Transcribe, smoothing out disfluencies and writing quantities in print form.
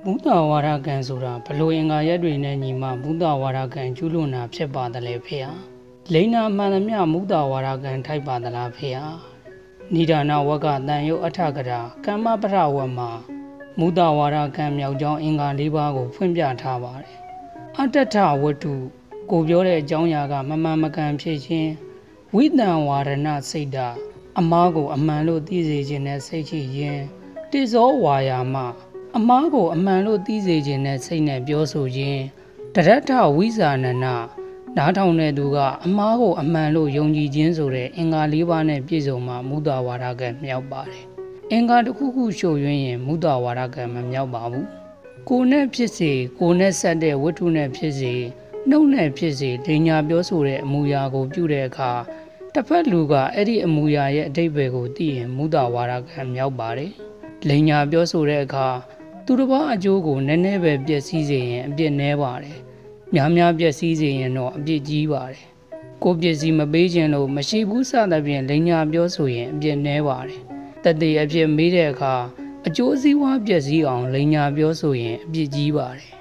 ဘုဒ္ဓဝါဒကံဆိုတာဘလို့အင်္ဂါရက်တွေနဲ့ညီမှဘုဒ္ဓဝါဒကံကျူးလွန်တာဖြစ်ပါတယ်လေဖေဟာလိန်နာမှန်သမျှဘုဒ္ဓဝါဒကံထိုက်ပါသလားဖေဟာနိဒာနဝကတန်ယုတ်အထကရာကမ္မပရဝတ်မှာဘုဒ္ဓဝါဒကံမြောက်ကြောင်းအင်္ဂါ၄ပါးကိုဖွင့်ပြထားပါတယ်အတ္တထဝတ္ထုကိုပြောတဲ့အကြောင်းအရာကမမှန်မကန်ဖြစ်ခြင်းဝိတံဝါရဏစိတ်ဓာအမားကိုအမှန်လို့သိစေခြင်းနဲ့စိတ်ရှိခြင်းတိဇောဝါယာမအမားကိုအမှန်လို့သိစေခြင်းနဲ့စိတ်နဲ့ပြောဆိုခြင်းတရထဝိဇာနနာနားထောင်တဲ့သူကအမားကိုအမှန်လို့ယုံကြည်ခြင်းဆိုတဲ့အင်္ဂါ၄ပါးနဲ့ပြည့်စုံမှမုဒ္ဒဝါဒကံမြောက်ပါတယ်အင်္ဂါတစ်ခုခုရှုပ်ယွင်းရင်မုဒ္ဒဝါဒကံမမြောက်ပါဘူးကိုယ်နဲ့ဖြစ်စေကိုယ်နဲ့ဆက်တဲ့ဝတ္ထုနဲ့ဖြစ်စေနှုတ်နဲ့ဖြစ်စေဒိညာပြောဆိုတဲ့အမူအရာကိုပြုတဲ့အခါတစ်ဖက်လူကအဲ့ဒီအမူအရာရဲ့အဓိပ္ပာယ်ကိုသိရင်မုဒ္ဒဝါဒကံမြောက်ပါတယ်လိန်ညာပြောဆိုတဲ့အခါသူတစ်ပါးအကျိုးကိုနည်းနည်းပဲပျက်စီးစေရင်အပြစ်နည်းပါတယ်များများပျက်စီးစေရင်တော့အပြစ်ကြီးပါတယ်ကိုပစ္စည်းမပေးခြင်းလို့မရှိဘူးစသဖြင့်လိန်ညာပြောဆိုရင်အပြစ်နည်းပါတယ်တတိအပြစ်မေးတဲ့အခါအကျိုးစည်းဝါးပျက်စီးအောင်လိန်ညာပြောဆိုရင်အပြစ်ကြီးပါတယ်